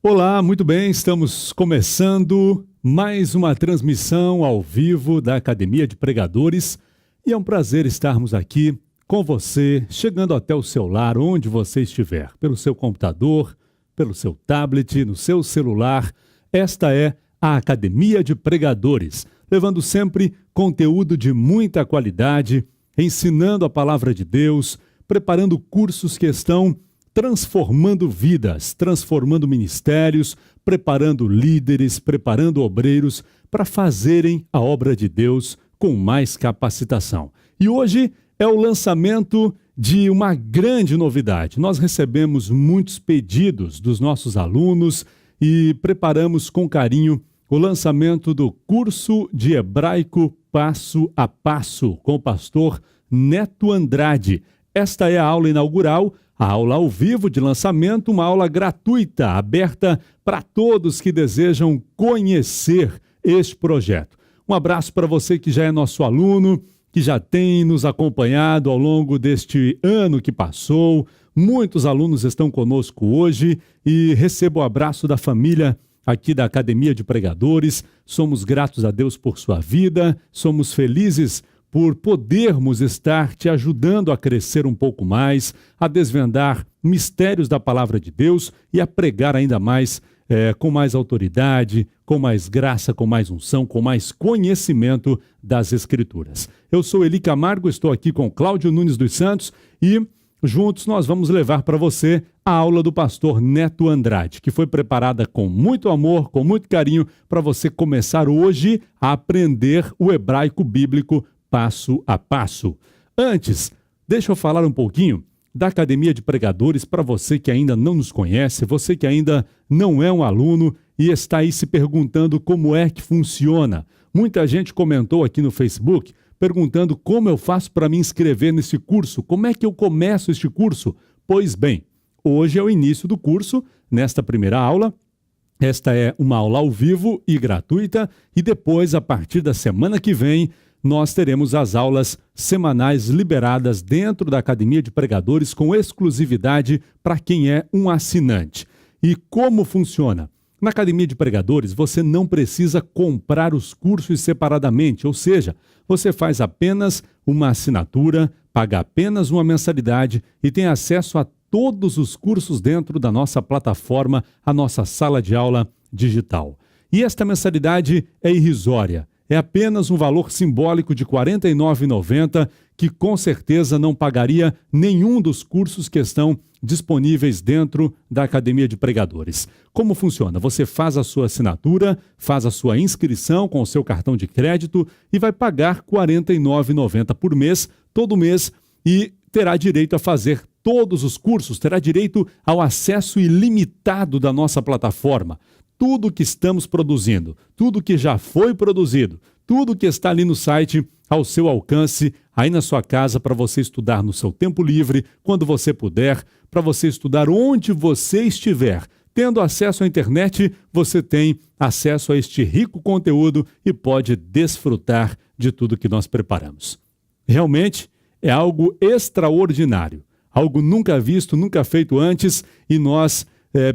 Olá, muito bem, estamos começando mais uma transmissão ao vivo da Academia de Pregadores e é um prazer estarmos aqui com você, chegando até o seu lar, onde você estiver, pelo seu computador, pelo seu tablet, no seu celular. Esta é a Academia de Pregadores, levando sempre conteúdo de muita qualidade, ensinando a palavra de Deus, preparando cursos que estão transformando vidas, transformando ministérios, preparando líderes, preparando obreiros para fazerem a obra de Deus com mais capacitação. E hoje é o lançamento de uma grande novidade. Nós recebemos muitos pedidos dos nossos alunos e preparamos com carinho o lançamento do curso de hebraico passo a passo com o pastor Neto Andrade. Esta é a aula inaugural, a aula ao vivo de lançamento, uma aula gratuita, aberta para todos que desejam conhecer este projeto. Um abraço para você que já é nosso aluno, que já tem nos acompanhado ao longo deste ano que passou. Muitos alunos estão conosco hoje e recebo o abraço da família aqui da Academia de Pregadores. Somos gratos a Deus por sua vida, somos felizes por podermos estar te ajudando a crescer um pouco mais, a desvendar mistérios da palavra de Deus e a pregar ainda mais, com mais autoridade, com mais graça, com mais unção, com mais conhecimento das Escrituras. Eu sou Eli Camargo, estou aqui com Cláudio Nunes dos Santos e juntos nós vamos levar para você a aula do pastor Neto Andrade, que foi preparada com muito amor, com muito carinho, para você começar hoje a aprender o hebraico bíblico passo a passo. Antes, deixa eu falar um pouquinho da Academia de Pregadores para você que ainda não nos conhece, você que ainda não é um aluno e está aí se perguntando como é que funciona. Muita gente comentou aqui no Facebook perguntando como eu faço para me inscrever nesse curso, como é que eu começo este curso? Pois bem, hoje é o início do curso, nesta primeira aula. Esta é uma aula ao vivo e gratuita e depois, a partir da semana que vem, nós teremos as aulas semanais liberadas dentro da Academia de Pregadores com exclusividade para quem é um assinante. E como funciona? Na Academia de Pregadores, você não precisa comprar os cursos separadamente, ou seja, você faz apenas uma assinatura, paga apenas uma mensalidade e tem acesso a todos os cursos dentro da nossa plataforma, a nossa sala de aula digital. E esta mensalidade é irrisória. É apenas um valor simbólico de R$ 49,90 que com certeza não pagaria nenhum dos cursos que estão disponíveis dentro da Academia de Pregadores. Como funciona? Você faz a sua assinatura, faz a sua inscrição com o seu cartão de crédito e vai pagar R$ 49,90 por mês, todo mês, e terá direito a fazer todos os cursos, terá direito ao acesso ilimitado da nossa plataforma. Tudo que estamos produzindo, tudo que já foi produzido, tudo que está ali no site ao seu alcance, aí na sua casa, para você estudar no seu tempo livre, quando você puder, para você estudar onde você estiver. Tendo acesso à internet, você tem acesso a este rico conteúdo e pode desfrutar de tudo que nós preparamos. Realmente é algo extraordinário, algo nunca visto, nunca feito antes e nós,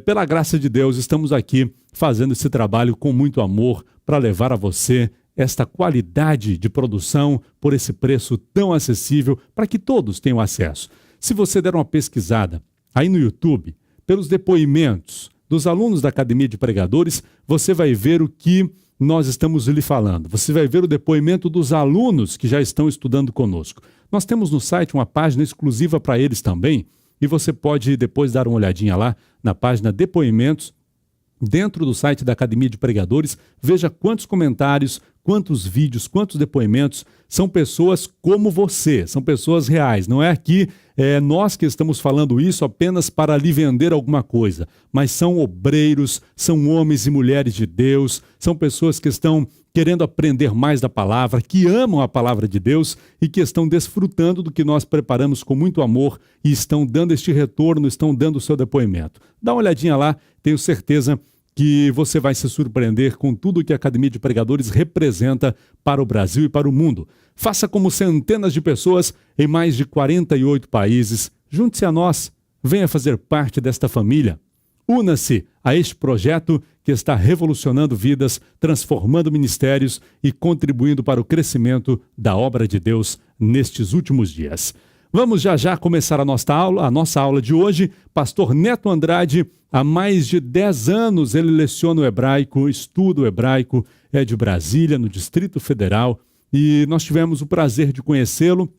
pela graça de Deus, estamos aqui fazendo esse trabalho com muito amor para levar a você esta qualidade de produção por esse preço tão acessível para que todos tenham acesso. Se você der uma pesquisada aí no YouTube, pelos depoimentos dos alunos da Academia de Pregadores, você vai ver o que nós estamos lhe falando. Você vai ver o depoimento dos alunos que já estão estudando conosco. Nós temos no site uma página exclusiva para eles também, e você pode depois dar uma olhadinha lá na página Depoimentos, dentro do site da Academia de Pregadores. Veja quantos comentários, quantos vídeos, quantos depoimentos. São pessoas como você, são pessoas reais. Não é aqui nós que estamos falando isso apenas para lhe vender alguma coisa, mas são obreiros, são homens e mulheres de Deus, são pessoas que estão querendo aprender mais da palavra, que amam a palavra de Deus e que estão desfrutando do que nós preparamos com muito amor e estão dando este retorno, estão dando o seu depoimento. Dá uma olhadinha lá, tenho certeza que você vai se surpreender com tudo que a Academia de Pregadores representa para o Brasil e para o mundo. Faça como centenas de pessoas em mais de 48 países. Junte-se a nós, venha fazer parte desta família. Una-se a este projeto que está revolucionando vidas, transformando ministérios e contribuindo para o crescimento da obra de Deus nestes últimos dias. Vamos já começar a nossa aula de hoje. Pastor Neto Andrade, há mais de 10 anos ele leciona o hebraico, estuda o hebraico, é de Brasília, no Distrito Federal, e nós tivemos o prazer de conhecê-lo,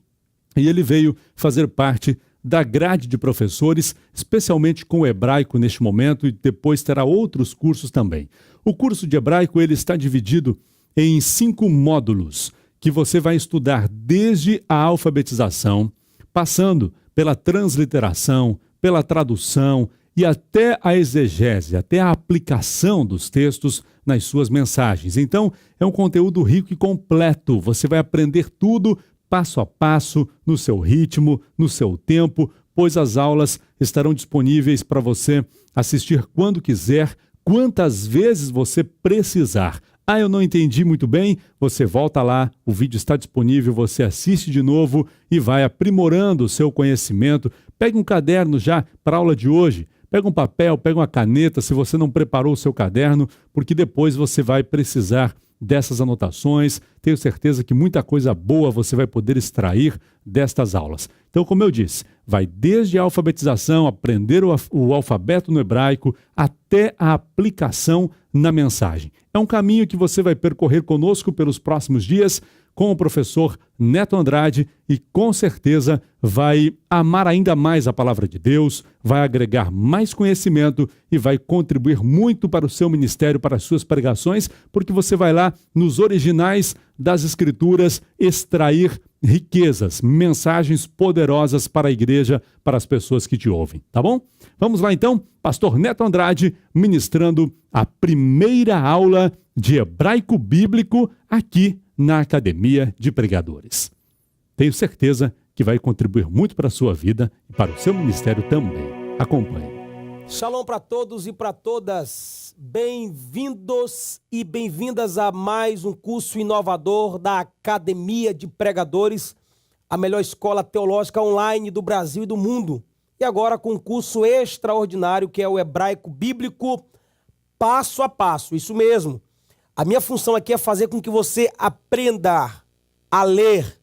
e ele veio fazer parte da grade de professores, especialmente com o hebraico neste momento, e depois terá outros cursos também. O curso de hebraico ele está dividido em 5 módulos, que você vai estudar desde a alfabetização, passando pela transliteração, pela tradução e até a exegese, até a aplicação dos textos nas suas mensagens. Então, é um conteúdo rico e completo. Você vai aprender tudo passo a passo, no seu ritmo, no seu tempo, pois as aulas estarão disponíveis para você assistir quando quiser, quantas vezes você precisar. Ah, eu não entendi muito bem, você volta lá, o vídeo está disponível, você assiste de novo e vai aprimorando o seu conhecimento. Pegue um caderno já para a aula de hoje, pega um papel, pega uma caneta, se você não preparou o seu caderno, porque depois você vai precisar dessas anotações. Tenho certeza que muita coisa boa você vai poder extrair destas aulas. Então, como eu disse, vai desde a alfabetização, aprender o alfabeto no hebraico, até a aplicação na mensagem. É um caminho que você vai percorrer conosco pelos próximos dias com o professor Neto Andrade e com certeza vai amar ainda mais a palavra de Deus, vai agregar mais conhecimento e vai contribuir muito para o seu ministério, para as suas pregações, porque você vai lá nos originais das Escrituras extrair riquezas, mensagens poderosas para a igreja, para as pessoas que te ouvem, tá bom? Vamos lá então, pastor Neto Andrade ministrando a primeira aula de hebraico bíblico aqui na Academia de Pregadores. Tenho certeza que vai contribuir muito para a sua vida e para o seu ministério também. Acompanhe. Shalom para todos e para todas. Bem-vindos e bem-vindas a mais um curso inovador da Academia de Pregadores, a melhor escola teológica online do Brasil e do mundo. E agora com um curso extraordinário que é o hebraico bíblico passo a passo. Isso mesmo. A minha função aqui é fazer com que você aprenda a ler,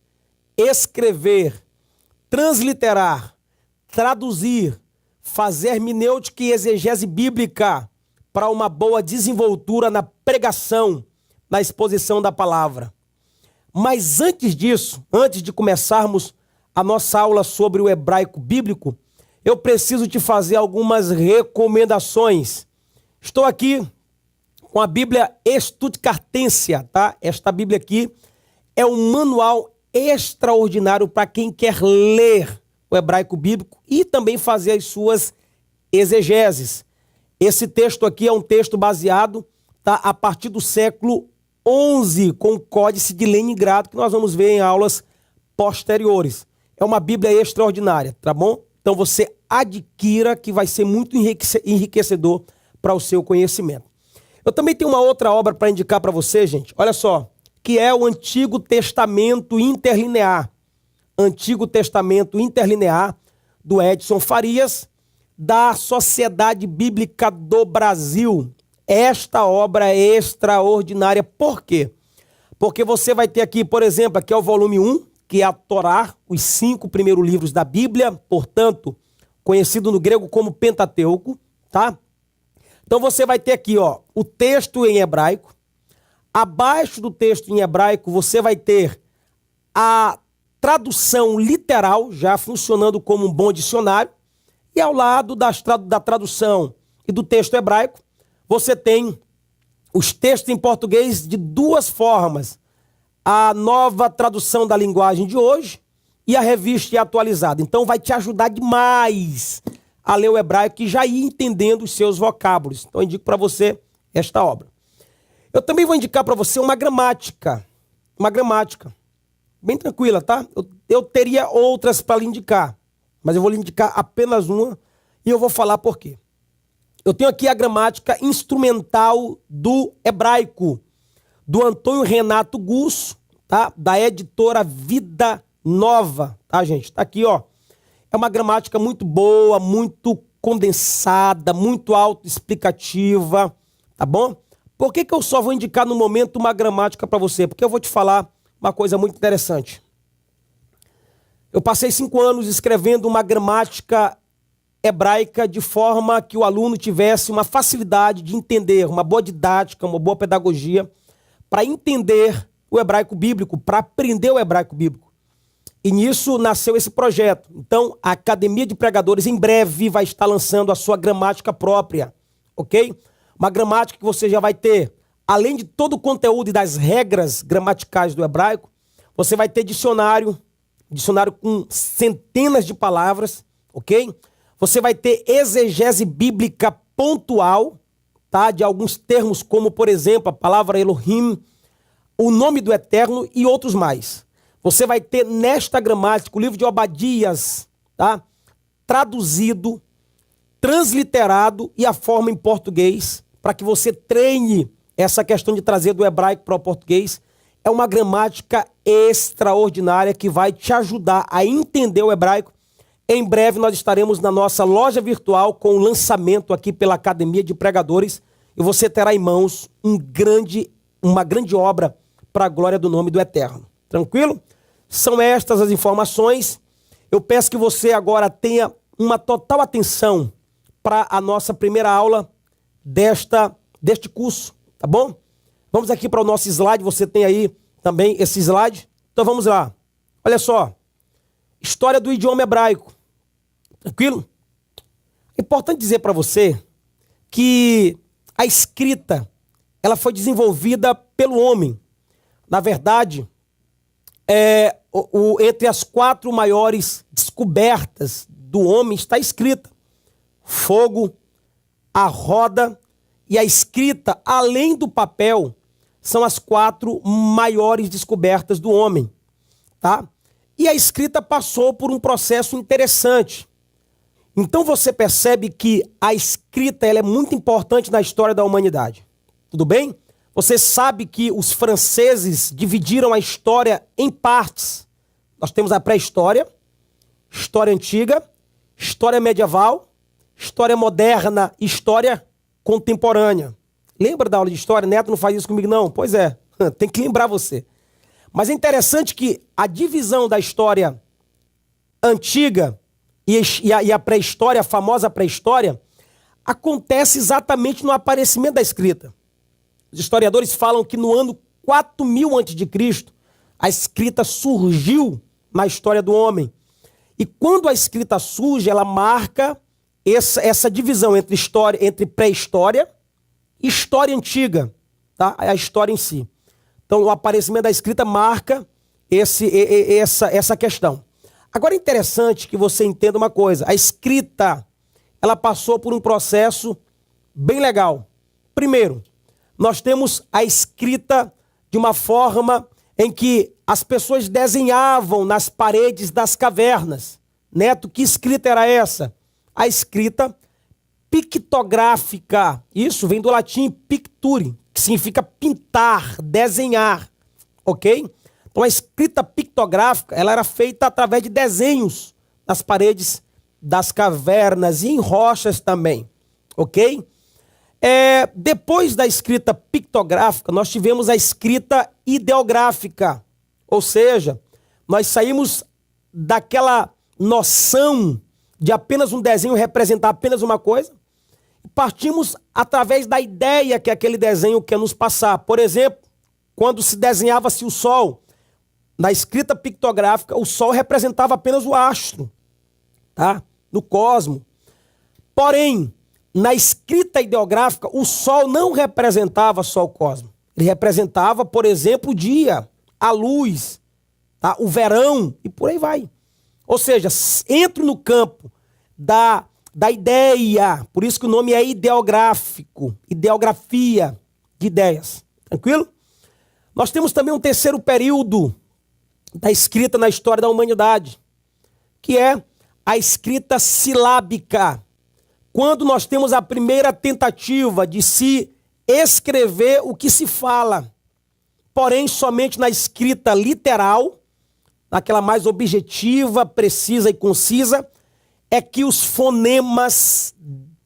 escrever, transliterar, traduzir, fazer hermenêutica e exegese bíblica para uma boa desenvoltura na pregação, na exposição da palavra. Mas antes disso, antes de começarmos a nossa aula sobre o hebraico bíblico, eu preciso te fazer algumas recomendações. Estou aqui com a Bíblia Stuttgartensia, tá? Esta Bíblia aqui é um manual extraordinário para quem quer ler o hebraico bíblico e também fazer as suas exegeses. Esse texto aqui é um texto baseado, tá, a partir do século XI, com o Códice de Leningrado, que nós vamos ver em aulas posteriores. É uma Bíblia extraordinária, tá bom? Então você adquira, que vai ser muito enriquecedor para o seu conhecimento. Eu também tenho uma outra obra para indicar para você, gente. Olha só, que é o Antigo Testamento Interlinear. Antigo Testamento Interlinear, do Edson Farias, da Sociedade Bíblica do Brasil. Esta obra é extraordinária. Por quê? Porque você vai ter aqui, por exemplo, aqui é o volume 1, que é a Torá, os 5 primeiros livros da Bíblia, portanto, conhecido no grego como Pentateuco, tá? Então você vai ter aqui, ó, o texto em hebraico. Abaixo do texto em hebraico você vai ter a tradução literal, já funcionando como um bom dicionário. E ao lado da tradução e do texto hebraico, você tem os textos em português de 2 formas. A nova tradução da linguagem de hoje e a revista atualizada. Então vai te ajudar demais a ler o hebraico e já ir entendendo os seus vocábulos. Então eu indico para você esta obra. Eu também vou indicar para você uma gramática. Uma gramática. Bem tranquila, tá? Eu teria outras para lhe indicar, mas eu vou lhe indicar apenas uma e eu vou falar por quê. Eu tenho aqui a gramática instrumental do hebraico, do Antônio Renato Gusso, tá? Da editora Vida Nova, tá, gente? Tá aqui, ó. É uma gramática muito boa, muito condensada, muito autoexplicativa, tá bom? Por que eu só vou indicar no momento uma gramática para você? Porque eu vou te falar uma coisa muito interessante. Eu passei 5 anos escrevendo uma gramática hebraica de forma que o aluno tivesse uma facilidade de entender, uma boa didática, uma boa pedagogia, para entender o hebraico bíblico, para aprender o hebraico bíblico. E nisso nasceu esse projeto. Então, a Academia de Pregadores em breve vai estar lançando a sua gramática própria, ok? Uma gramática que você já vai ter, além de todo o conteúdo e das regras gramaticais do hebraico, você vai ter dicionário com centenas de palavras, ok? Você vai ter exegese bíblica pontual, tá? De alguns termos, como, por exemplo, a palavra Elohim, o nome do Eterno e outros mais. Você vai ter nesta gramática o livro de Obadias, tá? Traduzido, transliterado e a forma em português, para que você treine essa questão de trazer do hebraico para o português. É uma gramática extraordinária que vai te ajudar a entender o hebraico. Em breve nós estaremos na nossa loja virtual com o lançamento aqui pela Academia de Pregadores e você terá em mãos uma grande obra para a glória do nome do Eterno. Tranquilo? São estas as informações. Eu peço que você agora tenha uma total atenção para a nossa primeira aula deste curso, tá bom? Vamos aqui para o nosso slide, você tem aí também esse slide. Então vamos lá. Olha só, história do idioma hebraico. Tranquilo? É importante dizer para você que a escrita, ela foi desenvolvida pelo homem. Na verdade, entre as 4 maiores descobertas do homem está escrita: fogo, a roda e a escrita, além do papel, são as 4 maiores descobertas do homem, tá? E a escrita passou por um processo interessante. Então você percebe que a escrita ela é muito importante na história da humanidade. Tudo bem? Você sabe que os franceses dividiram a história em partes. Nós temos a pré-história, história antiga, história medieval, história moderna e história contemporânea. Lembra da aula de história? Neto não faz isso comigo não? Pois é, tem que lembrar você. Mas é interessante que a divisão da história antiga e a pré-história, a famosa pré-história, acontece exatamente no aparecimento da escrita. Os historiadores falam que no ano 4000 a.C., a escrita surgiu na história do homem. E quando a escrita surge, ela marca essa divisão entre pré-história e história antiga, tá? A história em si. Então, o aparecimento da escrita marca essa questão. Agora, é interessante que você entenda uma coisa. A escrita, ela passou por um processo bem legal. Primeiro, nós temos a escrita de uma forma em que as pessoas desenhavam nas paredes das cavernas. Neto, que escrita era essa? A escrita pictográfica. Isso vem do latim picture, que significa pintar, desenhar, ok? Então a escrita pictográfica, ela era feita através de desenhos nas paredes das cavernas e em rochas também, ok? Depois da escrita pictográfica, nós tivemos a escrita ideográfica, ou seja, nós saímos daquela noção de apenas um desenho representar apenas uma coisa, e partimos através da ideia que aquele desenho quer nos passar. Por exemplo, quando se desenhava-se o Sol, na escrita pictográfica, o Sol representava apenas o astro, tá? No cosmos. Porém, na escrita ideográfica, o Sol não representava só o cosmos. Ele representava, por exemplo, o dia, a luz, tá? O verão e por aí vai. Ou seja, entro no campo da ideia, por isso que o nome é ideográfico, ideografia de ideias. Tranquilo? Nós temos também um terceiro período da escrita na história da humanidade, que é a escrita silábica. Quando nós temos a primeira tentativa de se escrever o que se fala, porém somente na escrita literal, naquela mais objetiva, precisa e concisa, é que os fonemas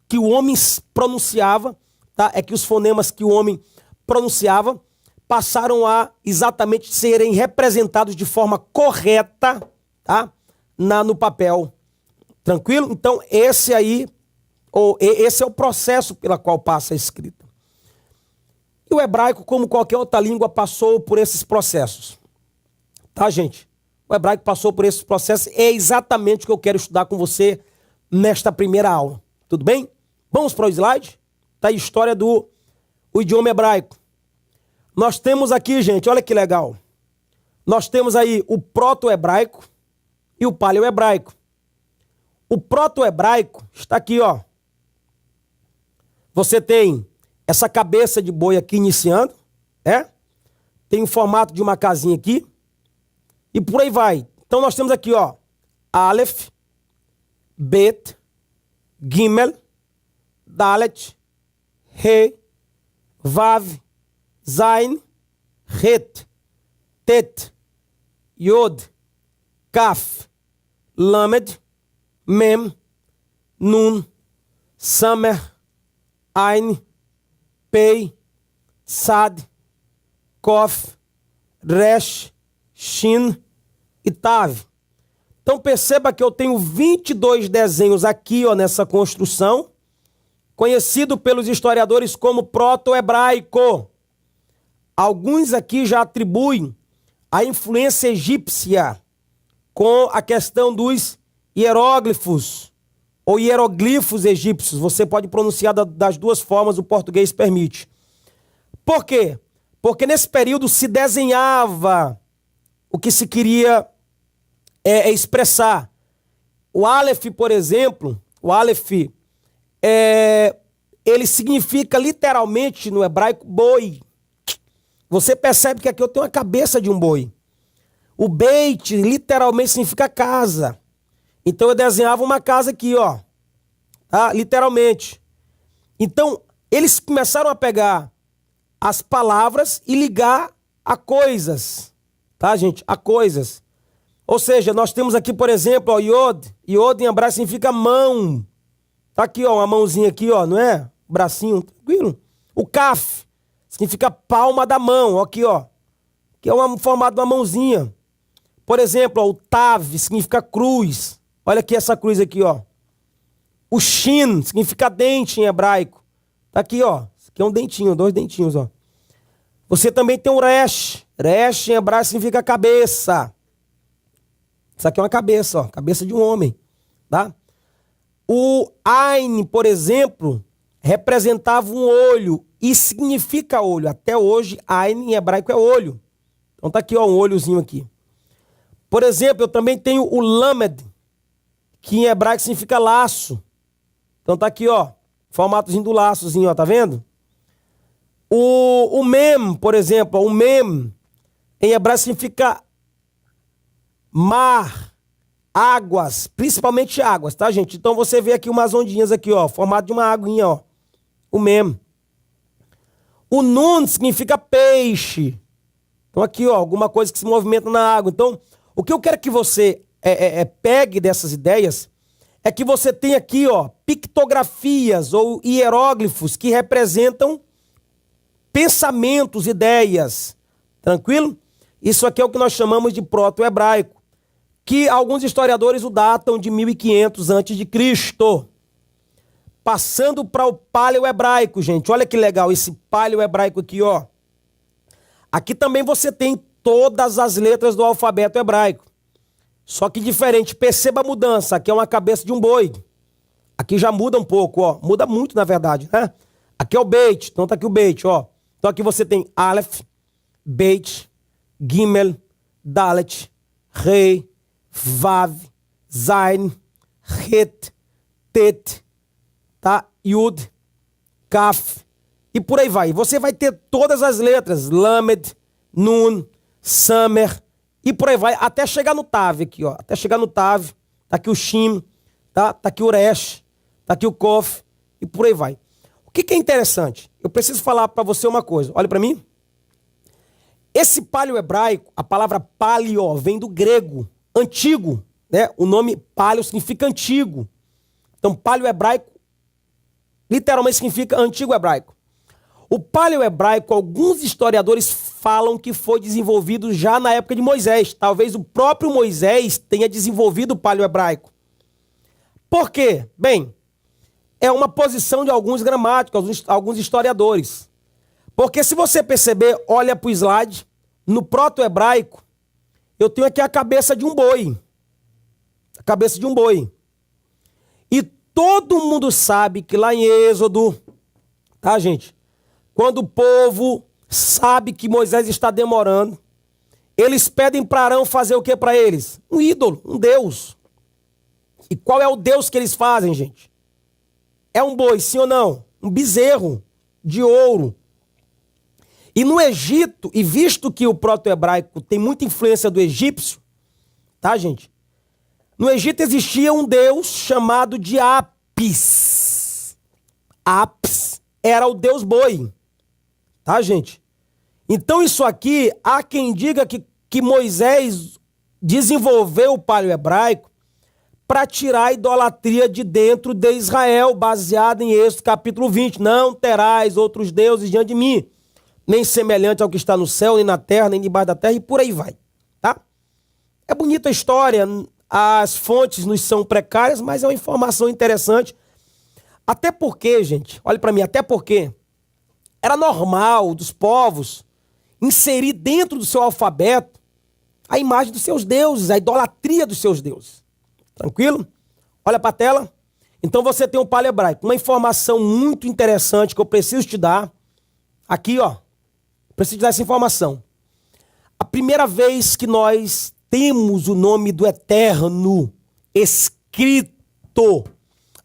que o homem pronunciava, tá? É que os fonemas que o homem pronunciava passaram a exatamente serem representados de forma correta, tá? No papel. Tranquilo? Então, esse é o processo pela qual passa a escrita. E o hebraico, como qualquer outra língua, passou por esses processos. Tá, gente? O hebraico passou por esses processos. É exatamente o que eu quero estudar com você nesta primeira aula. Tudo bem? Vamos para o slide? Tá a história do idioma hebraico. Nós temos aqui, gente, olha que legal. Nós temos aí o proto-hebraico e o paleo-hebraico. O proto-hebraico está aqui, ó. Você tem essa cabeça de boi aqui iniciando, tem o formato de uma casinha aqui, e por aí vai. Então nós temos aqui, ó, Aleph, Bet, Gimel, Dalet, He, Vav, Zain, Het, Tet, Yod, Kaf, Lamed, Mem, Nun, Samer, Ain, Pei, Sad, Kof, Resh, Shin e Tav. Então perceba que eu tenho 22 desenhos aqui, ó, nessa construção, conhecido pelos historiadores como proto-hebraico. Alguns aqui já atribuem a influência egípcia com a questão dos hieróglifos ou hieroglifos egípcios. Você pode pronunciar das duas formas, o português permite. Por quê? Porque nesse período se desenhava o que se queria expressar. O Aleph, por exemplo, ele significa literalmente no hebraico boi. Você percebe que aqui eu tenho a cabeça de um boi. O Beit literalmente significa casa. Então eu desenhava uma casa aqui, ó. Tá? Literalmente. Então eles começaram a pegar as palavras e ligar a coisas. Tá, gente? A coisas. Ou seja, nós temos aqui, por exemplo, ó, Yod. Yod em hebraico significa mão. Tá aqui, ó, uma mãozinha aqui, ó, não é? Bracinho, tranquilo. O Kaf significa palma da mão, aqui, ó. Que é um formato de uma mãozinha. Por exemplo, ó, o Tav significa cruz. Olha aqui essa cruz aqui, ó. O Shin significa dente em hebraico. Tá aqui, ó. Isso aqui é um dentinho, 2 dentinhos, ó. Você também tem o Resh. Resh em hebraico significa cabeça. Isso aqui é uma cabeça, ó. Cabeça de um homem, tá? O Ain, por exemplo, representava um olho e significa olho. Até hoje, Ain em hebraico é olho. Então tá aqui, ó, um olhozinho aqui. Por exemplo, eu também tenho o Lamed, que em hebraico significa laço. Então tá aqui, ó, formatozinho do laçozinho, ó, tá vendo? O Mem, por exemplo, o Mem em hebraico significa mar, águas, principalmente águas, tá, gente? Então você vê aqui umas ondinhas aqui, ó, formato de uma aguinha, ó. O Mem. O Nun significa peixe. Então aqui, ó, alguma coisa que se movimenta na água. Então, o que eu quero que você pegue dessas ideias é que você tem aqui, ó, pictografias ou hieróglifos que representam pensamentos, ideias. Tranquilo? Isso aqui é o que nós chamamos de proto-hebraico, que alguns historiadores o datam de 1500 a.C. Passando para o paleo-hebraico, gente. Olha que legal esse paleo-hebraico aqui, ó. Aqui também você tem todas as letras do alfabeto hebraico. Só que diferente. Perceba a mudança. Aqui é uma cabeça de um boi. Aqui já muda um pouco, ó. Muda muito, na verdade, né? Aqui é o Beit. Então tá aqui o Beit, ó. Então aqui você tem Aleph, Beit, Gimel, Dalet, Rei, Vav, Zain, Het, Tet, tá? Yud, Kaf, e por aí vai. Você vai ter todas as letras, Lamed, Nun, Samer, e por aí vai, até chegar no Tav aqui, ó. Até chegar no Tav, tá aqui o Shin, tá? Tá aqui o Resh, tá aqui o Kof, e por aí vai. O que é interessante? Eu preciso falar para você uma coisa. Olha para mim. Esse paleo-hebraico, a palavra paleo, vem do grego, antigo, né? O nome paleo significa antigo. Então, paleo-hebraico literalmente significa antigo hebraico. O paleo-hebraico, alguns historiadores falam que foi desenvolvido já na época de Moisés. Talvez o próprio Moisés tenha desenvolvido o paleo-hebraico. Por quê? Bem, é uma posição de alguns gramáticos, alguns historiadores. Porque se você perceber, olha para o slide, no proto-hebraico, eu tenho aqui a cabeça de um boi. A cabeça de um boi. E todo mundo sabe que lá em Êxodo, tá, gente? Quando o povo sabe que Moisés está demorando, eles pedem para Arão fazer o que para eles? Um ídolo, um deus. E qual é o deus que eles fazem, gente? É um boi, sim ou não? Um bezerro de ouro. E no Egito, e visto que o proto-hebraico tem muita influência do egípcio, tá, gente? No Egito existia um deus chamado de Apis. Apis era o deus boi. Tá, gente? Então isso aqui, há quem diga que Moisés desenvolveu o paleo-hebraico para tirar a idolatria de dentro de Israel, baseado em Êxodo capítulo 20. Não terás outros deuses diante de mim, nem semelhante ao que está no céu, nem na terra, nem debaixo da terra, e por aí vai. Tá? É bonita a história, as fontes nos são precárias, mas é uma informação interessante. Até porque, gente, olha para mim, até porque era normal dos povos inserir dentro do seu alfabeto a imagem dos seus deuses, a idolatria dos seus deuses. Tranquilo? Olha para a tela. Então você tem um paleo-hebraico. Uma informação muito interessante que eu preciso te dar. Aqui, ó. Preciso te dar essa informação. A primeira vez que nós temos o nome do Eterno escrito,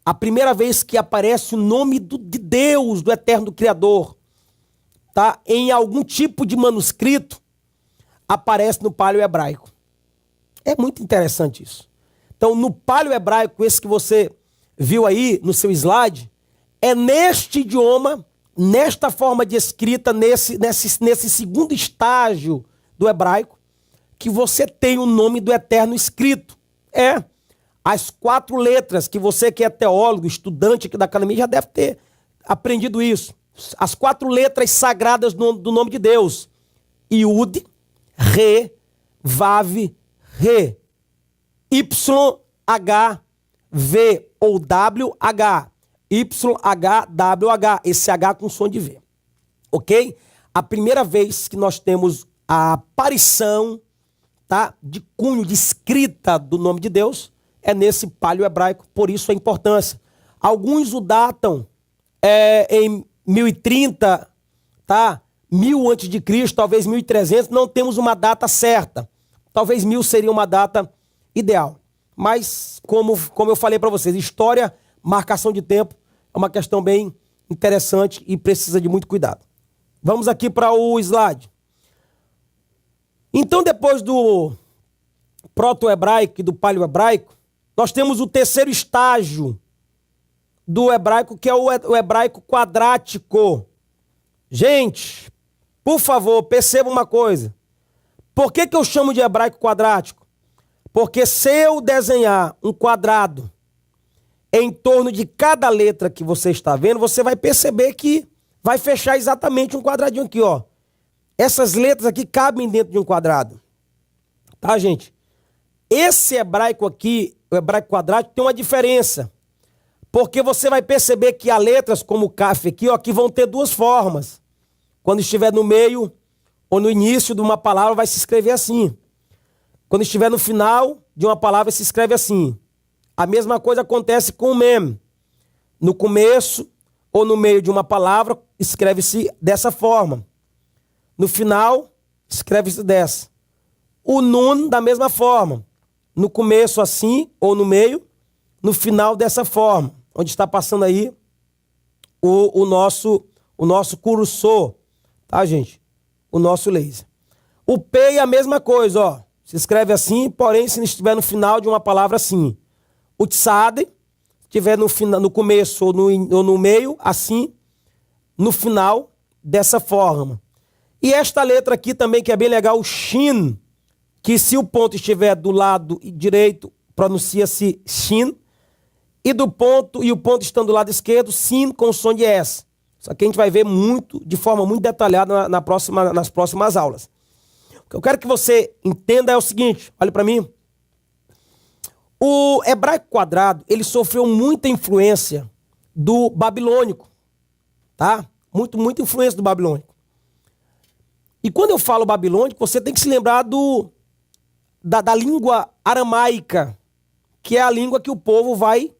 a primeira vez que aparece o nome de Deus, do Eterno, do Criador, tá? Em algum tipo de manuscrito, aparece no paleo-hebraico. É muito interessante isso. Então, no paleo-hebraico, esse que você viu aí no seu slide, é neste idioma, nesta forma de escrita, nesse segundo estágio do hebraico, que você tem o nome do Eterno escrito. É as 4 letras, que você que é teólogo, estudante aqui da academia, já deve ter aprendido isso. As 4 letras sagradas do nome de Deus. Yud, Re, Vav, Re. Y, H, V ou W, H. Y, H, W, H. Esse H com som de V. Ok? A primeira vez que nós temos a aparição, tá, de cunho, de escrita do nome de Deus, é nesse paleo-hebraico. Por isso a importância. Alguns o datam em 1030, tá? 1000 antes de Cristo, talvez 1300, não temos uma data certa. Talvez 1000 seria uma data ideal. Mas, como eu falei para vocês, história, marcação de tempo, é uma questão bem interessante e precisa de muito cuidado. Vamos aqui para o slide. Então, depois do proto-hebraico e do paleo-hebraico, nós temos o terceiro estágio do hebraico, que é o hebraico quadrático. Gente, por favor, perceba uma coisa. Por que eu chamo de hebraico quadrático? Porque se eu desenhar um quadrado em torno de cada letra que você está vendo, você vai perceber que vai fechar exatamente um quadradinho aqui, ó. Essas letras aqui cabem dentro de um quadrado. Tá, gente? Esse hebraico aqui, o hebraico quadrático, tem uma diferença. Porque você vai perceber que há letras como o Kaf aqui, ó, que vão ter 2 formas. Quando estiver no meio ou no início de uma palavra, vai se escrever assim. Quando estiver no final de uma palavra, se escreve assim. A mesma coisa acontece com o mem. No começo ou no meio de uma palavra, escreve-se dessa forma. No final, escreve-se dessa. O nun, da mesma forma. No começo assim, ou no meio, no final dessa forma. Onde está passando aí o nosso cursor. Tá, gente? O nosso laser. O P é a mesma coisa, ó. Se escreve assim, porém, se estiver no final de uma palavra assim. O Tsad, se estiver no começo ou no meio, assim. No final, dessa forma. E esta letra aqui também, que é bem legal, o Shin, que se o ponto estiver do lado direito, pronuncia-se Shin. e o ponto estando do lado esquerdo, sin com som de S. Isso aqui a gente vai ver de forma muito detalhada nas próximas aulas. O que eu quero que você entenda é o seguinte, olha para mim. O hebraico quadrado, ele sofreu muita influência do babilônico, tá? Muita influência do babilônico. E quando eu falo babilônico, você tem que se lembrar da língua aramaica, que é a língua que o povo vai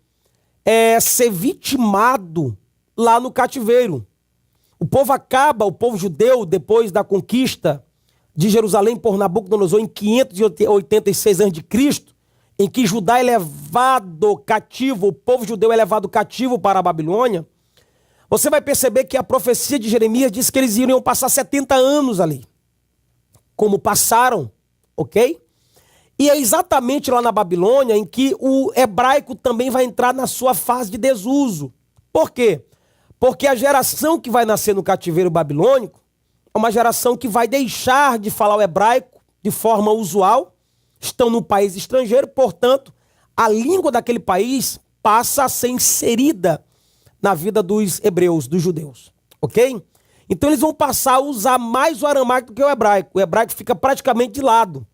ser vitimado lá no cativeiro. O povo judeu, depois da conquista de Jerusalém por Nabucodonosor em 586 a.C., em que Judá é levado cativo, o povo judeu é levado cativo para a Babilônia, você vai perceber que a profecia de Jeremias diz que eles iriam passar 70 anos ali. Como passaram, ok? E é exatamente lá na Babilônia em que o hebraico também vai entrar na sua fase de desuso. Por quê? Porque a geração que vai nascer no cativeiro babilônico é uma geração que vai deixar de falar o hebraico de forma usual, estão no país estrangeiro, portanto, a língua daquele país passa a ser inserida na vida dos hebreus, dos judeus, ok? Então eles vão passar a usar mais o aramaico do que o hebraico. O hebraico fica praticamente de lado,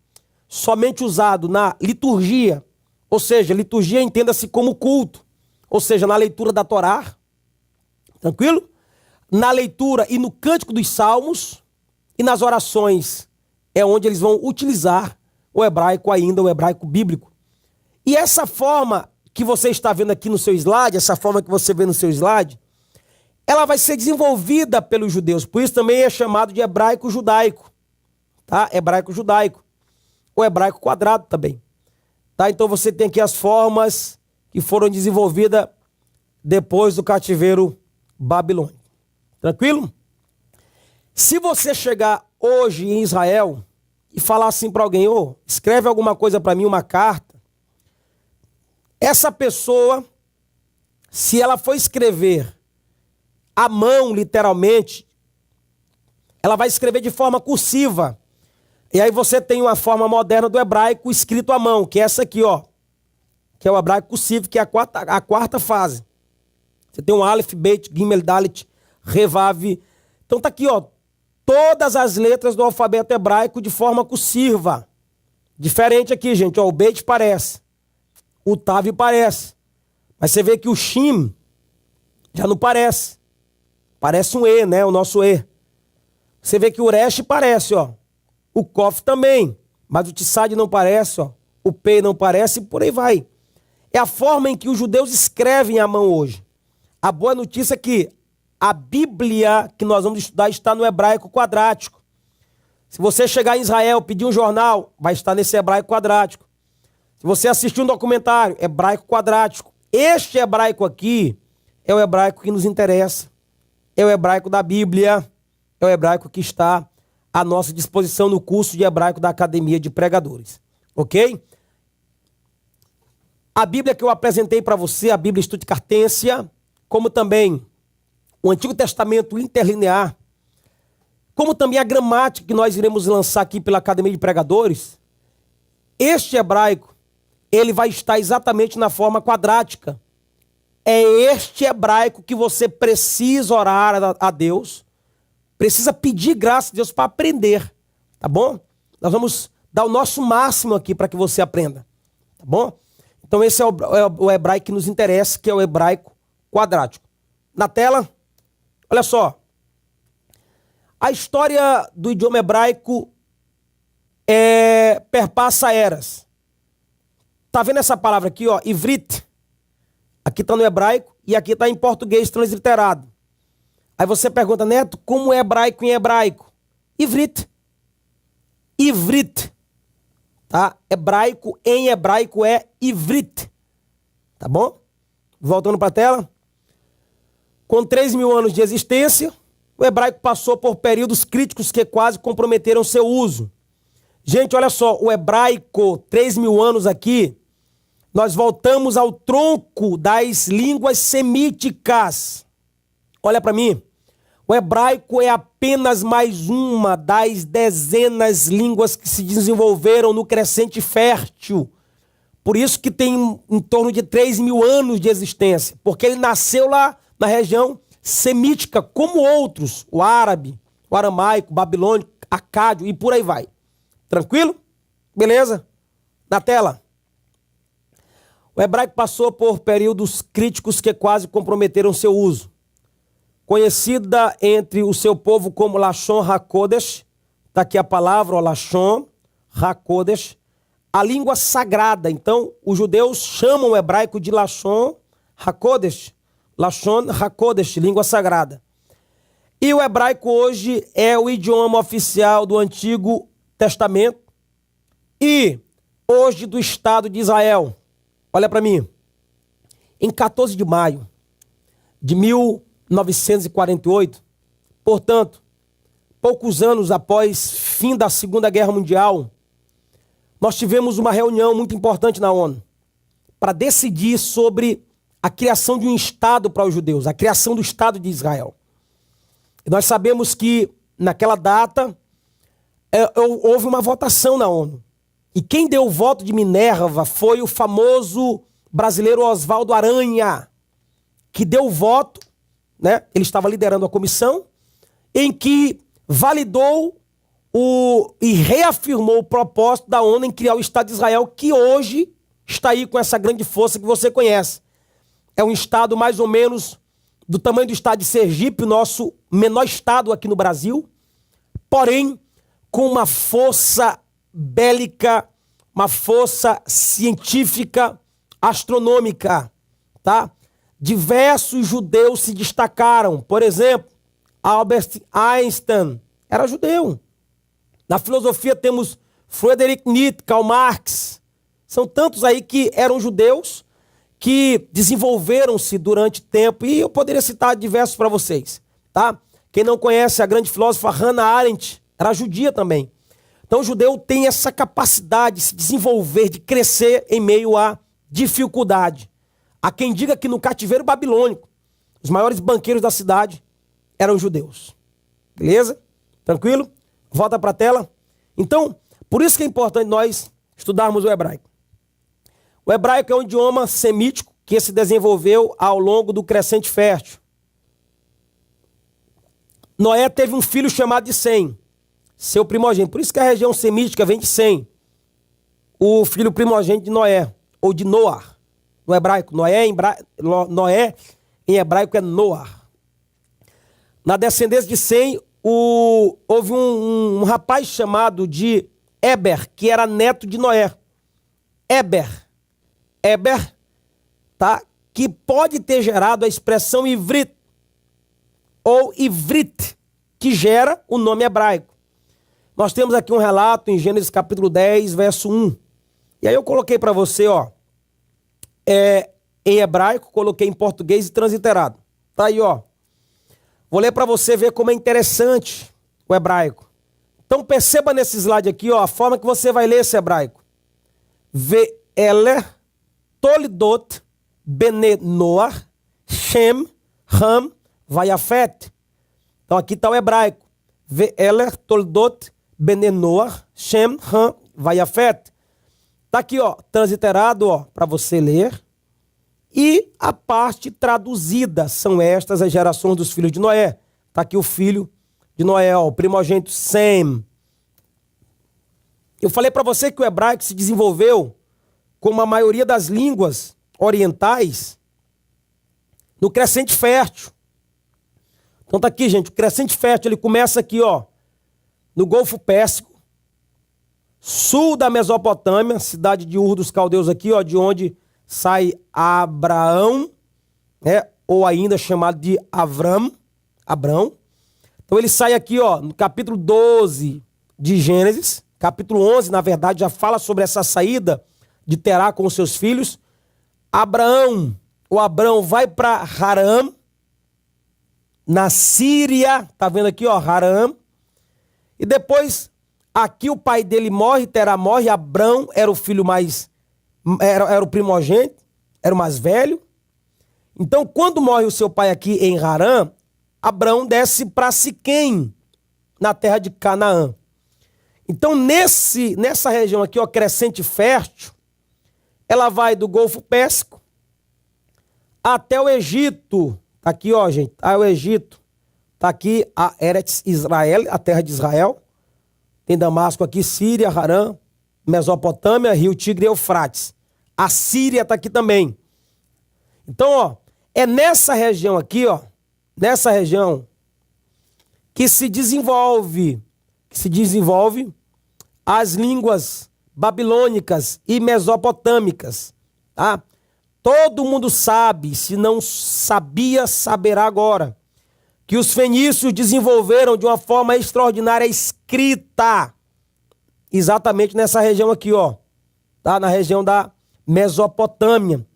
somente usado na liturgia, ou seja, liturgia entenda-se como culto, ou seja, na leitura da Torá, tranquilo? Na leitura e no cântico dos salmos e nas orações é onde eles vão utilizar o hebraico ainda, o hebraico bíblico. E essa forma que você está vendo aqui no seu slide, essa forma que você vê no seu slide, ela vai ser desenvolvida pelos judeus, por isso também é chamado de hebraico judaico, tá? Hebraico judaico, ou hebraico quadrado também, tá? Então você tem aqui as formas que foram desenvolvidas depois do cativeiro babilônico, tranquilo? Se você chegar hoje em Israel e falar assim para alguém, escreve alguma coisa para mim, uma carta, essa pessoa, se ela for escrever à mão, literalmente, ela vai escrever de forma cursiva. E aí você tem uma forma moderna do hebraico escrito à mão, que é essa aqui, que é o hebraico cursivo, que é a quarta fase. Você tem um Aleph, Bet, Gimel, Dalet, Revav. Então tá aqui, todas as letras do alfabeto hebraico de forma cursiva. Diferente aqui, gente, o Bet parece, o Tav parece. Mas você vê que o Shin já não parece. Parece um E, né? O nosso E. Você vê que o Resh parece, o Kof também. Mas o Tsad não parece, o P não parece e por aí vai. É a forma em que os judeus escrevem à mão hoje. A boa notícia é que a Bíblia que nós vamos estudar está no hebraico quadrático. Se você chegar em Israel, pedir um jornal, vai estar nesse hebraico quadrático. Se você assistir um documentário, hebraico quadrático. Este hebraico aqui é o hebraico que nos interessa. É o hebraico da Bíblia. É o hebraico que está à nossa disposição no curso de hebraico da Academia de Pregadores. Ok? A Bíblia que eu apresentei para você, a Bíblia Stuttgartensia, como também o Antigo Testamento interlinear, como também a gramática que nós iremos lançar aqui pela Academia de Pregadores, este hebraico, ele vai estar exatamente na forma quadrática. É este hebraico que você precisa orar a Deus, precisa pedir graça a Deus para aprender, tá bom? Nós vamos dar o nosso máximo aqui para que você aprenda, tá bom? Então esse é o hebraico que nos interessa, que é o hebraico quadrático. Na tela, olha só. A história do idioma hebraico perpassa eras. Tá vendo essa palavra aqui, ivrit? Aqui está no hebraico e aqui está em português transliterado. Aí você pergunta, Neto, como é hebraico em hebraico? Ivrit. Ivrit. Tá? Hebraico em hebraico é ivrit. Tá bom? Voltando para a tela. Com 3.000 anos de existência, o hebraico passou por períodos críticos que quase comprometeram seu uso. Gente, olha só, o hebraico, 3.000 anos aqui, nós voltamos ao tronco das línguas semíticas. Olha para mim, o hebraico é apenas mais uma das dezenas de línguas que se desenvolveram no crescente fértil Por isso que tem em torno de 3.000 anos de existência, porque ele nasceu lá na região semítica, como outros, o árabe, o aramaico, o babilônico, acádio e por aí vai. Tranquilo? Beleza? Na tela. O hebraico passou por períodos críticos que quase comprometeram seu uso. Conhecida entre o seu povo como Lashon HaKodesh, está aqui a palavra, ó, Lashon HaKodesh, a língua sagrada. Então, os judeus chamam o hebraico de Lashon HaKodesh, Lashon HaKodesh, língua sagrada. E o hebraico hoje é o idioma oficial do Antigo Testamento e hoje do Estado de Israel. Olha para mim. Em 14 de maio de 1948, portanto, poucos anos após fim da Segunda Guerra Mundial, nós tivemos uma reunião muito importante na ONU para decidir sobre a criação de um Estado para os judeus, a criação do Estado de Israel. E nós sabemos que, naquela data, houve uma votação na ONU. E quem deu o voto de Minerva foi o famoso brasileiro Oswaldo Aranha, que deu o voto, né? Ele estava liderando a comissão, em que validou e reafirmou o propósito da ONU em criar o Estado de Israel, que hoje está aí com essa grande força que você conhece. É um estado mais ou menos do tamanho do estado de Sergipe, o nosso menor estado aqui no Brasil, porém com uma força bélica, uma força científica, astronômica, tá? Diversos judeus se destacaram. Por exemplo, Albert Einstein era judeu. Na filosofia temos Friedrich Nietzsche, Karl Marx. São tantos aí que eram judeus que desenvolveram-se durante tempo. E eu poderia citar diversos para vocês, tá? Quem não conhece a grande filósofa Hannah Arendt, era judia também. Então o judeu tem essa capacidade de se desenvolver, de crescer em meio à dificuldade. Há quem diga que no cativeiro babilônico, os maiores banqueiros da cidade eram judeus. Beleza? Tranquilo? Volta para a tela. Então, por isso que é importante nós estudarmos o hebraico. O hebraico é um idioma semítico que se desenvolveu ao longo do crescente fértil. Noé teve um filho chamado de Sem, seu primogênito. Por isso que a região semítica vem de Sem, o filho primogênito de Noé, ou de Noar. No hebraico, Noé em hebraico é Noar. Na descendência de Sem, houve um rapaz chamado de Eber, que era neto de Noé. Eber, tá? Que pode ter gerado a expressão ivrit, ou ivrit, que gera o nome hebraico. Nós temos aqui um relato em Gênesis capítulo 10, verso 1. E aí eu coloquei para você, ó, em hebraico, coloquei em português e transliterado. Tá aí, ó. Vou ler para você ver como é interessante o hebraico. Então perceba nesse slide aqui, ó, a forma que você vai ler esse hebraico. Ve'eler toldot bene Noach, Shem, Ham, Vayafet. Então aqui está o hebraico. Ve'eler toldot bene Noach, Shem, Ham, Vayafet. Está aqui, ó, transliterado, ó, para você ler. E a parte traduzida são estas as gerações dos filhos de Noé. Está aqui o filho de Noé, ó, o primogênito Sem. Eu falei para você que o hebraico se desenvolveu, como a maioria das línguas orientais, no crescente fértil. Então tá aqui, gente, o crescente fértil, ele começa aqui, ó, no Golfo Pérsico, sul da Mesopotâmia, cidade de Ur dos Caldeus aqui, ó, de onde sai Abraão, né, ou ainda chamado de Abrão. Então ele sai aqui, ó, no capítulo 12 de Gênesis, capítulo 11, na verdade, já fala sobre essa saída de Terá com os seus filhos. Abrão vai para Harã, na Síria, tá vendo aqui, ó, Harã. E depois, aqui o pai dele morre, Terá morre, Abrão era o filho era o primogênito, era o mais velho. Então, quando morre o seu pai aqui em Harã, Abrão desce para Siquém, na terra de Canaã. Então, nessa região aqui, ó, crescente fértil, ela vai do Golfo Pérsico até o Egito. Tá aqui, ó, gente. Tá o Egito. Tá aqui a Eretz Israel, a terra de Israel. Tem Damasco aqui, Síria, Harã, Mesopotâmia, Rio Tigre e Eufrates. A Síria tá aqui também. Então, ó, é nessa região aqui, ó, nessa região que se desenvolve as línguas babilônicas e mesopotâmicas, tá? Todo mundo sabe, se não sabia, saberá agora, que os fenícios desenvolveram de uma forma extraordinária a escrita, exatamente nessa região aqui, ó, tá? Na região da Mesopotâmia.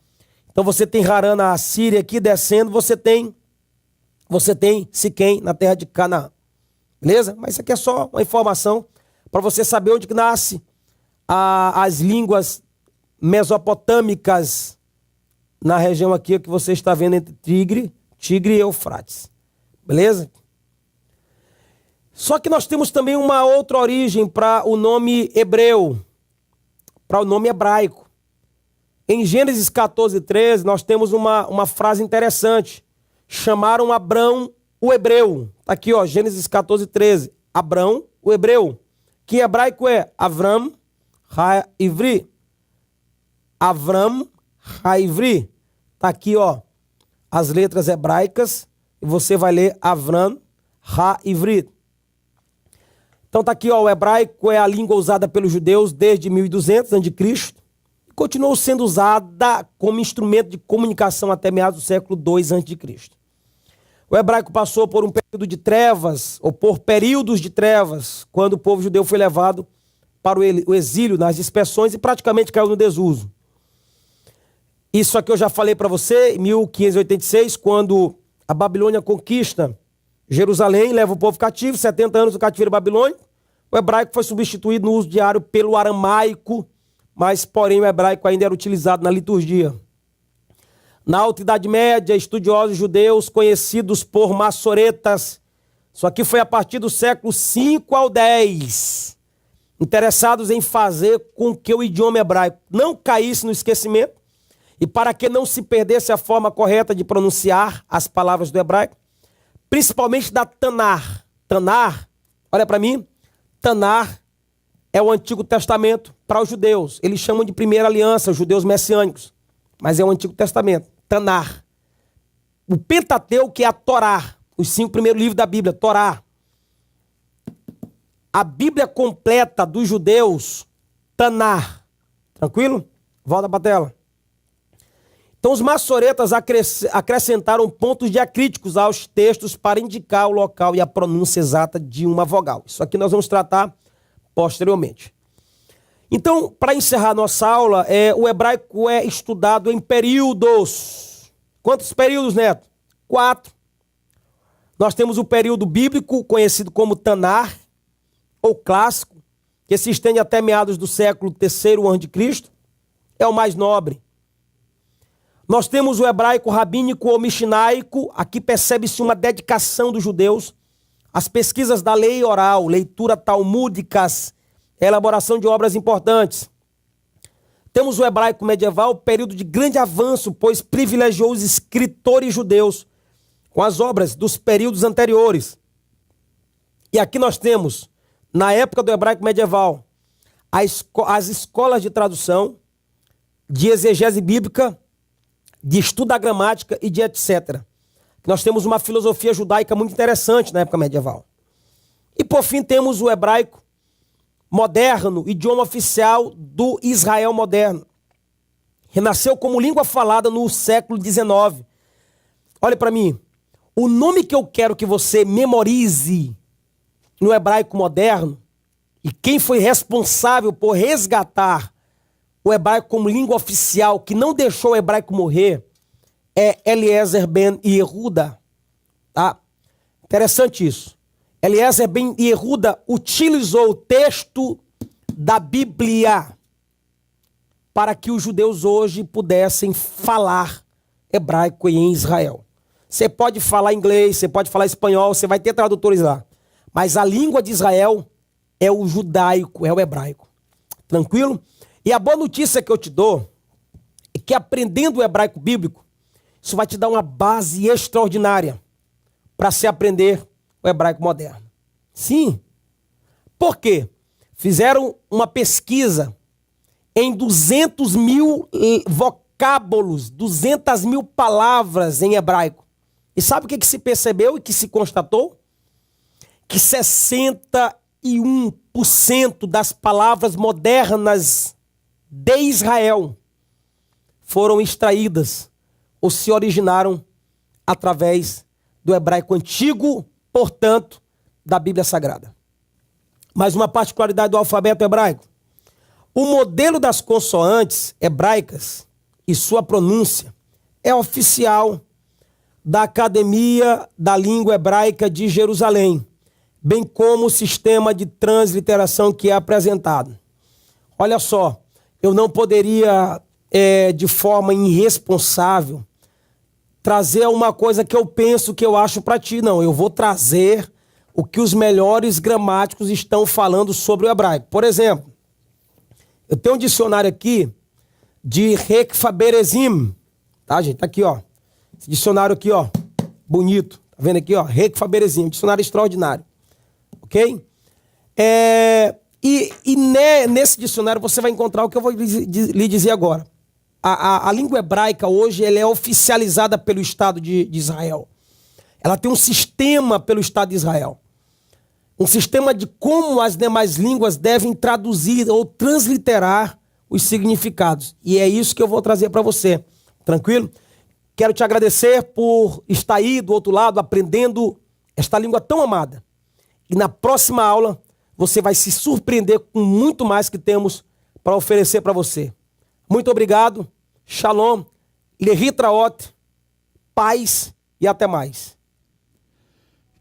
Então você tem Harã na Síria aqui descendo, você tem Siquém na terra de Canaã. Beleza? Mas isso aqui é só uma informação para você saber onde que nasce as línguas mesopotâmicas na região aqui que você está vendo entre Tigre e Eufrates. Beleza? Só que nós temos também uma outra origem para o nome hebreu, para o nome hebraico. Em Gênesis 14, 13, nós temos uma frase interessante. Chamaram Abrão o hebreu. Está aqui, ó, Gênesis 14, 13. Abrão o hebreu, que em hebraico é Avram Ha-Ivri. Avram Ha-Ivri. Está aqui, ó, as letras hebraicas. E você vai ler Avram Ha-Ivri. Então está aqui, ó, o hebraico é a língua usada pelos judeus desde 1200 a.C. e continuou sendo usada como instrumento de comunicação até meados do século II a.C. O hebraico passou por um período de trevas, ou por períodos de trevas, quando o povo judeu foi levado para o exílio, nas dispersões, e praticamente caiu no desuso. Isso aqui eu já falei para você, em 1586, quando a Babilônia conquista Jerusalém, leva o povo cativo, 70 anos do cativeiro babilônico. O hebraico foi substituído no uso diário pelo aramaico, mas, porém, o hebraico ainda era utilizado na liturgia. Na Alta Idade Média, estudiosos judeus conhecidos por massoretas, isso aqui foi a partir do século V ao X, interessados em fazer com que o idioma hebraico não caísse no esquecimento e para que não se perdesse a forma correta de pronunciar as palavras do hebraico, principalmente da Tanar. Tanar, olha para mim, Tanar é o Antigo Testamento para os judeus. Eles chamam de Primeira Aliança, os judeus messiânicos, mas é o Antigo Testamento. Tanar. O Pentateuco, que é a Torá, os 5 primeiros livros da Bíblia, Torá. A Bíblia completa dos judeus, Tanar. Tranquilo? Volta para a tela. Então os massoretas acrescentaram pontos diacríticos aos textos para indicar o local e a pronúncia exata de uma vogal. Isso aqui nós vamos tratar posteriormente. Então, para encerrar nossa aula, o hebraico é estudado em períodos. Quantos períodos, Neto? 4. Nós temos o período bíblico, conhecido como Tanar, ou clássico, que se estende até meados do século III a.C., é o mais nobre. Nós temos o hebraico rabínico ou mishnaico, aqui percebe-se uma dedicação dos judeus às pesquisas da lei oral, leitura talmúdicas, elaboração de obras importantes. Temos o hebraico medieval, período de grande avanço, pois privilegiou os escritores judeus com as obras dos períodos anteriores. E aqui nós temos, na época do hebraico medieval, as escolas de tradução, de exegese bíblica, de estudo da gramática e de etc. Nós temos uma filosofia judaica muito interessante na época medieval. E por fim temos o hebraico moderno, idioma oficial do Israel moderno. Renasceu como língua falada no século XIX. Olha para mim, o nome que eu quero que você memorize no hebraico moderno, e quem foi responsável por resgatar o hebraico como língua oficial, que não deixou o hebraico morrer, é Eliezer ben Yehuda. Tá? Interessante isso. Eliezer ben Yehuda utilizou o texto da Bíblia para que os judeus hoje pudessem falar hebraico em Israel. Você pode falar inglês, você pode falar espanhol, você vai ter tradutores lá. Mas a língua de Israel é o judaico, é o hebraico. Tranquilo? E a boa notícia que eu te dou, que aprendendo o hebraico bíblico, isso vai te dar uma base extraordinária para se aprender o hebraico moderno. Sim. Por quê? Fizeram uma pesquisa em 200 mil vocábulos, 200 mil palavras em hebraico. E sabe o que se percebeu e que se constatou? Que 61% das palavras modernas de Israel foram extraídas ou se originaram através do hebraico antigo, portanto, da Bíblia Sagrada. Mais uma particularidade do alfabeto hebraico. O modelo das consoantes hebraicas e sua pronúncia é oficial da Academia da Língua Hebraica de Jerusalém, bem como o sistema de transliteração que é apresentado. Olha só, eu não poderia, de forma irresponsável, trazer uma coisa que eu penso, que eu acho para ti. Não, eu vou trazer o que os melhores gramáticos estão falando sobre o hebraico. Por exemplo, eu tenho um dicionário aqui de Rekfaberezim, tá, gente? Tá aqui, ó. Esse dicionário aqui, ó, bonito. Tá vendo aqui, ó? Rekfaberezim, dicionário extraordinário. Ok? Nesse dicionário você vai encontrar o que eu vou lhe dizer agora. A língua hebraica hoje ela é oficializada pelo Estado de Israel. Ela tem um sistema pelo Estado de Israel. Um sistema de como as demais línguas devem traduzir ou transliterar os significados. E é isso que eu vou trazer para você. Tranquilo? Quero te agradecer por estar aí do outro lado aprendendo esta língua tão amada. E na próxima aula você vai se surpreender com muito mais que temos para oferecer para você. Muito obrigado. Shalom. Lehitraot. Paz e até mais.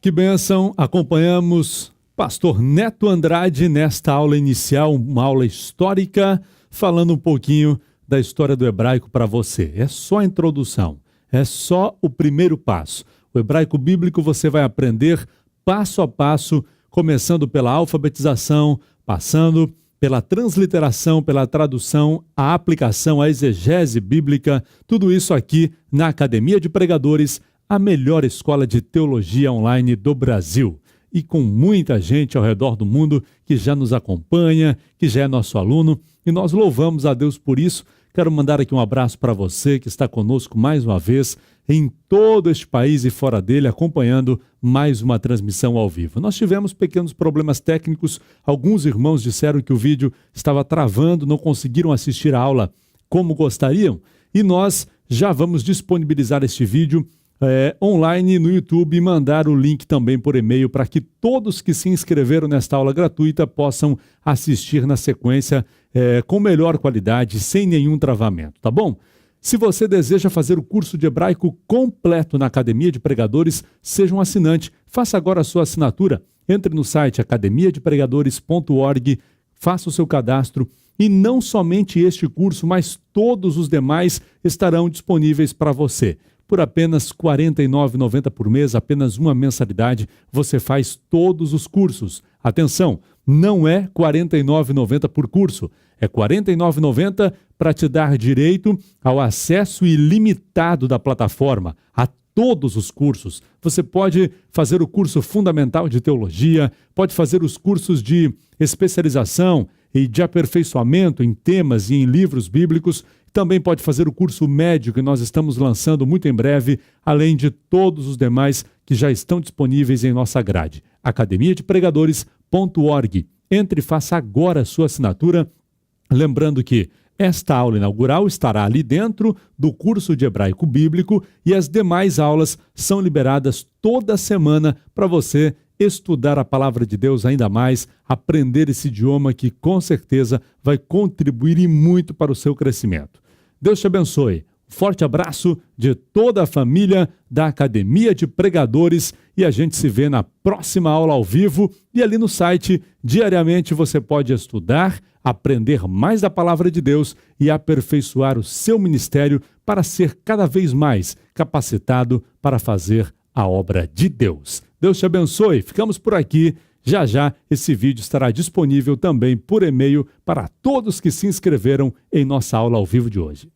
Que bênção, acompanhamos pastor Neto Andrade nesta aula inicial, uma aula histórica, falando um pouquinho da história do hebraico para você. É só a introdução, é só o primeiro passo. O hebraico bíblico você vai aprender passo a passo, começando pela alfabetização, passando pela transliteração, pela tradução, a aplicação, a exegese bíblica, tudo isso aqui na Academia de Pregadores, a melhor escola de teologia online do Brasil. E com muita gente ao redor do mundo que já nos acompanha, que já é nosso aluno, e nós louvamos a Deus por isso. Quero mandar aqui um abraço para você que está conosco mais uma vez em todo este país e fora dele, acompanhando mais uma transmissão ao vivo. Nós tivemos pequenos problemas técnicos, alguns irmãos disseram que o vídeo estava travando, não conseguiram assistir a aula como gostariam, e nós já vamos disponibilizar este vídeo online no YouTube e mandar o link também por e-mail para que todos que se inscreveram nesta aula gratuita possam assistir na sequência com melhor qualidade, sem nenhum travamento, tá bom? Se você deseja fazer o curso de hebraico completo na Academia de Pregadores, seja um assinante. Faça agora a sua assinatura. Entre no site academiadepregadores.org, faça o seu cadastro e não somente este curso, mas todos os demais estarão disponíveis para você. Por apenas R$ 49,90 por mês, apenas uma mensalidade, você faz todos os cursos. Atenção, não é R$ 49,90 por curso, é R$ 49,90 para te dar direito ao acesso ilimitado da plataforma, a todos os cursos. Você pode fazer o curso fundamental de teologia, pode fazer os cursos de especialização e de aperfeiçoamento em temas e em livros bíblicos. Também pode fazer o curso médio que nós estamos lançando muito em breve, além de todos os demais que já estão disponíveis em nossa grade. academiadepregadores.org. Entre e faça agora a sua assinatura. Lembrando que esta aula inaugural estará ali dentro do curso de hebraico bíblico e as demais aulas são liberadas toda semana para você estudar a palavra de Deus ainda mais, aprender esse idioma que com certeza vai contribuir e muito para o seu crescimento. Deus te abençoe. Forte abraço de toda a família da Academia de Pregadores e a gente se vê na próxima aula ao vivo e ali no site diariamente você pode estudar, aprender mais da palavra de Deus e aperfeiçoar o seu ministério para ser cada vez mais capacitado para fazer a obra de Deus. Deus te abençoe. Ficamos por aqui. Já já esse vídeo estará disponível também por e-mail para todos que se inscreveram em nossa aula ao vivo de hoje.